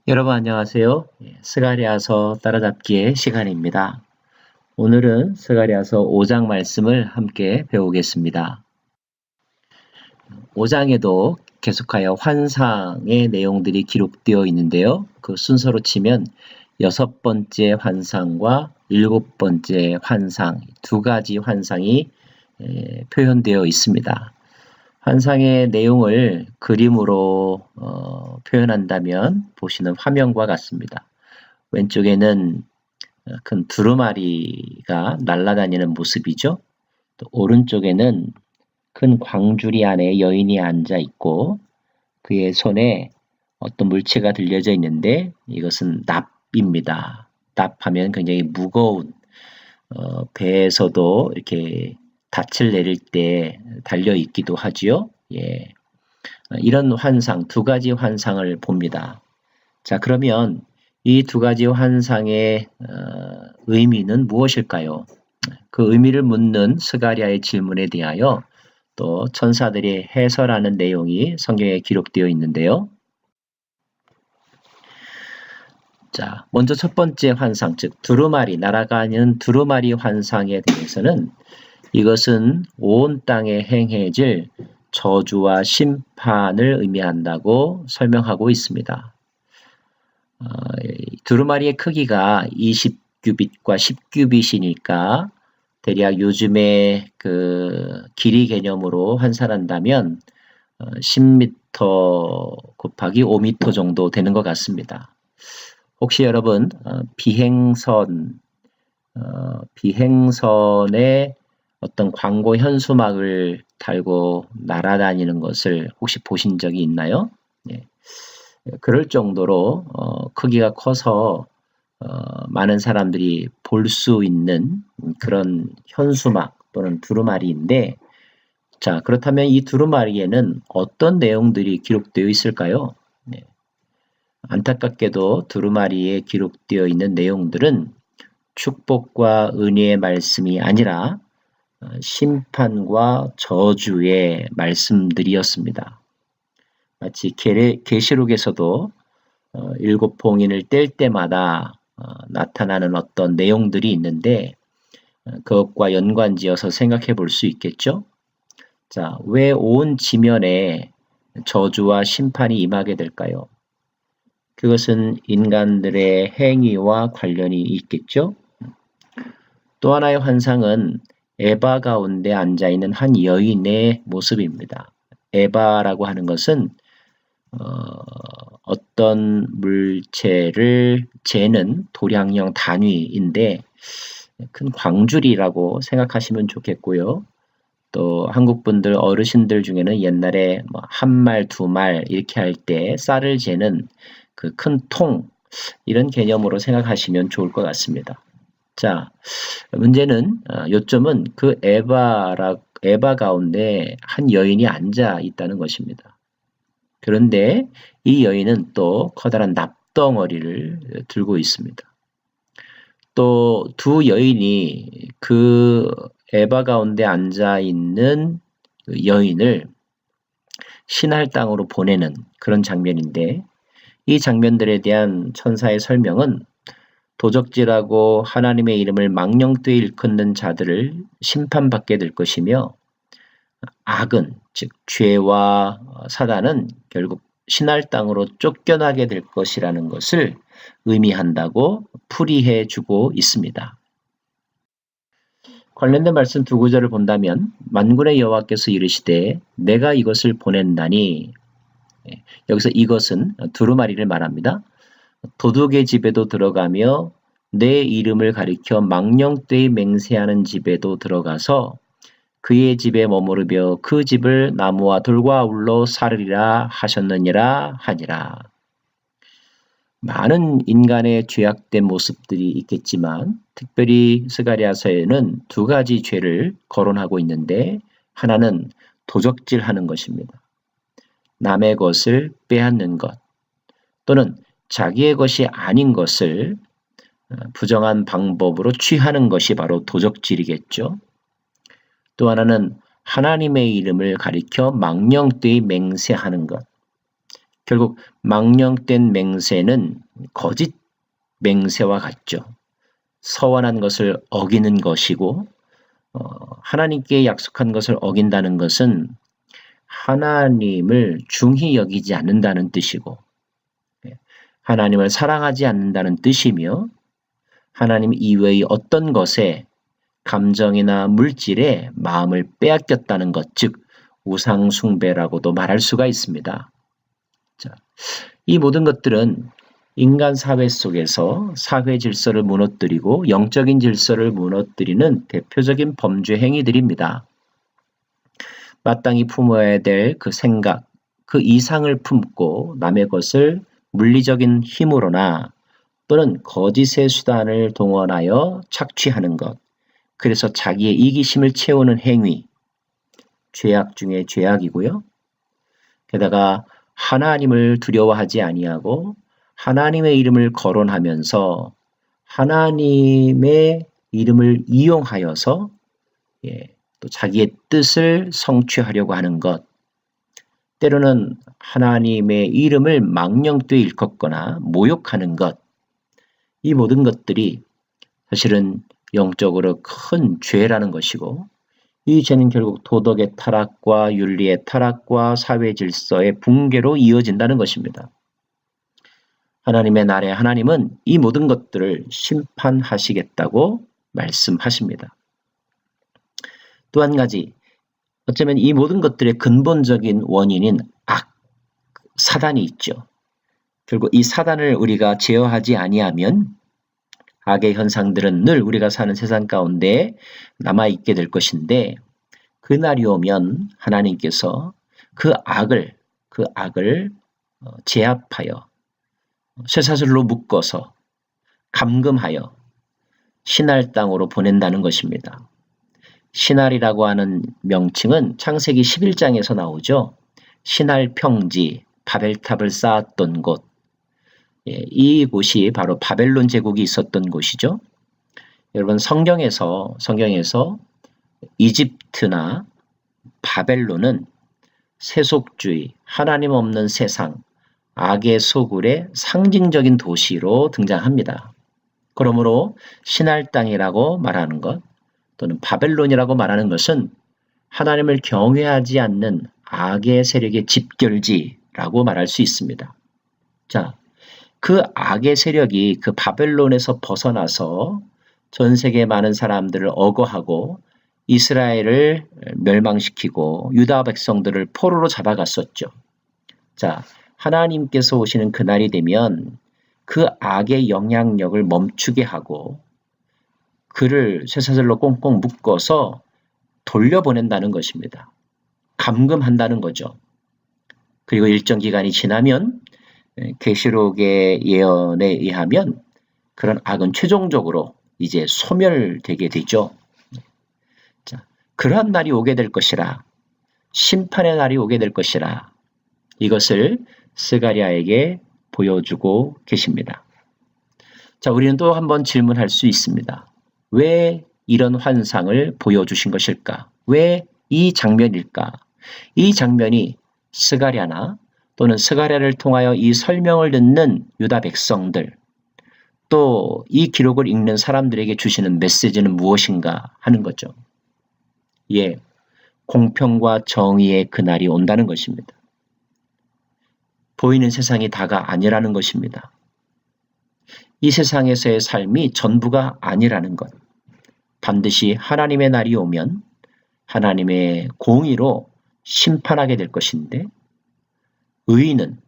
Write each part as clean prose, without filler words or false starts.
여러분 안녕하세요. 스가랴서 따라잡기의 시간입니다. 오늘은 스가랴서 5장 말씀을 함께 배우겠습니다. 5장에도 계속하여 환상의 내용들이 기록되어 있는데요. 그 순서로 치면 6번째 환상과 7번째 환상, 두 가지 환상이 표현되어 있습니다. 환상의 내용을 그림으로 표현한다면 보시는 화면과 같습니다. 왼쪽에는 큰 두루마리가 날아다니는 모습이죠. 또 오른쪽에는 큰 광주리 안에 여인이 앉아 있고 그의 손에 어떤 물체가 들려져 있는데 이것은 납입니다. 납하면 굉장히 무거운 배에서도 이렇게 닻을 내릴 때 달려 있기도 하지요. 이런 환상, 두 가지 환상을 봅니다. 자, 그러면 이 두 가지 환상의 의미는 무엇일까요? 그 의미를 묻는 스가랴의 질문에 대하여 또 천사들이 해설하는 내용이 성경에 기록되어 있는데요. 자, 먼저 첫 번째 환상, 즉 두루마리, 날아가는 두루마리 환상에 대해서는 이것은 온 땅에 행해질 저주와 심판을 의미한다고 설명하고 있습니다. 두루마리의 크기가 20규빗과 10규빗이니까 대략 요즘의 그 길이 개념으로 환산한다면 10m 곱하기 5m 정도 되는 것 같습니다. 혹시 여러분 비행선에 어떤 광고 현수막을 달고 날아다니는 것을 혹시 보신 적이 있나요? 그럴 정도로 크기가 커서 많은 사람들이 볼 수 있는 그런 현수막 또는 두루마리인데, 자, 그렇다면 이 두루마리에는 어떤 내용들이 기록되어 있을까요? 안타깝게도 두루마리에 기록되어 있는 내용들은 축복과 은혜의 말씀이 아니라 심판과 저주의 말씀들이었습니다. 마치 계시록에서도 7 봉인을 뗄 때마다 나타나는 어떤 내용들이 있는데 그것과 연관지어서 생각해 볼 수 있겠죠? 자, 왜 온 지면에 저주와 심판이 임하게 될까요? 그것은 인간들의 행위와 관련이 있겠죠? 또 하나의 환상은 에바 가운데 앉아있는 한 여인의 모습입니다. 에바라고 하는 것은 어떤 물체를 재는 도량형 단위인데 큰 광주리라고 생각하시면 좋겠고요. 또 한국 분들 어르신들 중에는 옛날에 뭐 한 말, 두 말 이렇게 할 때 쌀을 재는 그 큰 통 이런 개념으로 생각하시면 좋을 것 같습니다. 자, 문제는 요점은 그 에바 가운데 한 여인이 앉아 있다는 것입니다. 그런데 이 여인은 또 커다란 납덩어리를 들고 있습니다. 또 두 여인이 그 에바 가운데 앉아 있는 여인을 신할 땅으로 보내는 그런 장면인데 이 장면들에 대한 천사의 설명은 도적질하고 하나님의 이름을 망령되이 일컫는 자들을 심판받게 될 것이며 악은 즉 죄와 사단은 결국 신할 땅으로 쫓겨나게 될 것이라는 것을 의미한다고 풀이해 주고 있습니다. 관련된 말씀 두 구절을 본다면 만군의 여호와께서 이르시되 내가 이것을 보낸다니, 여기서 이것은 두루마리를 말합니다. 도둑의 집에도 들어가며 내 이름을 가리켜 망령되이 맹세하는 집에도 들어가서 그의 집에 머무르며 그 집을 나무와 돌과 아울러 사르리라 하셨느니라 하니라. 많은 인간의 죄악된 모습들이 있겠지만 특별히 스가랴서에는 두 가지 죄를 거론하고 있는데 하나는 도적질하는 것입니다. 남의 것을 빼앗는 것 또는 자기의 것이 아닌 것을 부정한 방법으로 취하는 것이 바로 도적질이겠죠. 또 하나는 하나님의 이름을 가리켜 망령되이 맹세하는 것. 결국 망령된 맹세는 거짓 맹세와 같죠. 서원한 것을 어기는 것이고 하나님께 약속한 것을 어긴다는 것은 하나님을 중히 여기지 않는다는 뜻이고 하나님을 사랑하지 않는다는 뜻이며 하나님 이외의 어떤 것에 감정이나 물질에 마음을 빼앗겼다는 것, 즉 우상 숭배라고도 말할 수가 있습니다. 자, 이 모든 것들은 인간 사회 속에서 사회 질서를 무너뜨리고 영적인 질서를 무너뜨리는 대표적인 범죄 행위들입니다. 마땅히 품어야 될 그 생각, 그 이상을 품고 남의 것을 물리적인 힘으로나 또는 거짓의 수단을 동원하여 착취하는 것, 그래서 자기의 이기심을 채우는 행위, 죄악 중에 죄악이고요. 게다가 하나님을 두려워하지 아니하고 하나님의 이름을 거론하면서 하나님의 이름을 이용하여서 또 자기의 뜻을 성취하려고 하는 것, 때로는 하나님의 이름을 망령되이 일컫거나 모욕하는 것, 이 모든 것들이 사실은 영적으로 큰 죄라는 것이고 이 죄는 결국 도덕의 타락과 윤리의 타락과 사회 질서의 붕괴로 이어진다는 것입니다. 하나님의 날에 하나님은 이 모든 것들을 심판하시겠다고 말씀하십니다. 또 한 가지, 어쩌면 이 모든 것들의 근본적인 원인인 사단이 있죠. 결국 이 사단을 우리가 제어하지 아니하면 악의 현상들은 늘 우리가 사는 세상 가운데 남아있게 될 것인데 그날이 오면 하나님께서 그 악을 제압하여 쇠사슬로 묶어서 감금하여 신할 땅으로 보낸다는 것입니다. 신할이라고 하는 명칭은 창세기 11장에서 나오죠. 신할 평지, 바벨탑을 쌓았던 곳. 이 곳이 바로 바벨론 제국이 있었던 곳이죠. 여러분 성경에서 이집트나 바벨론은 세속주의, 하나님 없는 세상, 악의 소굴의 상징적인 도시로 등장합니다. 그러므로 신할 땅이라고 말하는 것 또는 바벨론이라고 말하는 것은 하나님을 경외하지 않는 악의 세력의 집결지라고 말할 수 있습니다. 자, 그 악의 세력이 그 바벨론에서 벗어나서 전 세계 많은 사람들을 억어하고 이스라엘을 멸망시키고 유다 백성들을 포로로 잡아갔었죠. 자, 하나님께서 오시는 그날이 되면 그 악의 영향력을 멈추게 하고 그를 쇠사슬로 꽁꽁 묶어서 돌려보낸다는 것입니다. 감금한다는 거죠. 그리고 일정 기간이 지나면 계시록의 예언에 의하면 그런 악은 최종적으로 이제 소멸되게 되죠. 자, 그러한 날이 오게 될 것이라, 심판의 날이 오게 될 것이라 이것을 스가랴에게 보여주고 계십니다. 자, 우리는 또 한번 질문할 수 있습니다. 왜 이런 환상을 보여주신 것일까? 왜 이 장면일까? 이 장면이 스가랴나 또는 스가랴를 통하여 이 설명을 듣는 유다 백성들, 또 이 기록을 읽는 사람들에게 주시는 메시지는 무엇인가 하는 거죠. 공평과 정의의 그날이 온다는 것입니다. 보이는 세상이 다가 아니라는 것입니다. 이 세상에서의 삶이 전부가 아니라는 것. 반드시 하나님의 날이 오면 하나님의 공의로 심판하게 될 것인데 의인은,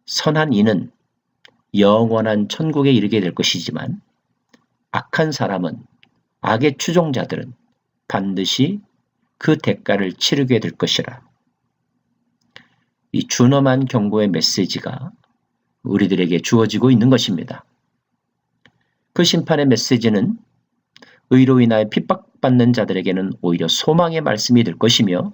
선한 이는 영원한 천국에 이르게 될 것이지만 악한 사람은, 악의 추종자들은 반드시 그 대가를 치르게 될 것이라. 이 준엄한 경고의 메시지가 우리들에게 주어지고 있는 것입니다. 그 심판의 메시지는 의로 인하여 핍박받는 자들에게는 오히려 소망의 말씀이 될 것이며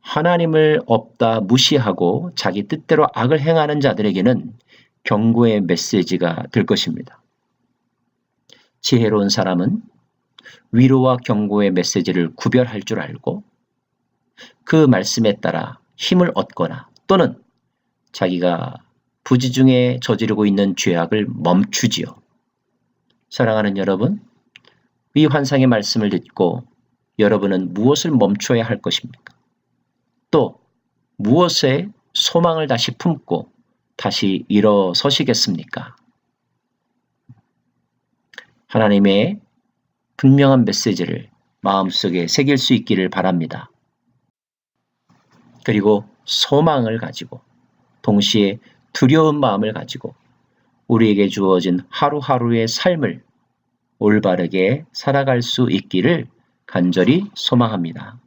하나님을 없다 무시하고 자기 뜻대로 악을 행하는 자들에게는 경고의 메시지가 될 것입니다. 지혜로운 사람은 위로와 경고의 메시지를 구별할 줄 알고 그 말씀에 따라 힘을 얻거나 또는 자기가 부지 중에 저지르고 있는 죄악을 멈추지요. 사랑하는 여러분, 이 환상의 말씀을 듣고 여러분은 무엇을 멈춰야 할 것입니까? 또 무엇에 소망을 다시 품고 다시 일어서시겠습니까? 하나님의 분명한 메시지를 마음속에 새길 수 있기를 바랍니다. 그리고 소망을 가지고 동시에 두려운 마음을 가지고 우리에게 주어진 하루하루의 삶을 올바르게 살아갈 수 있기를 간절히 소망합니다.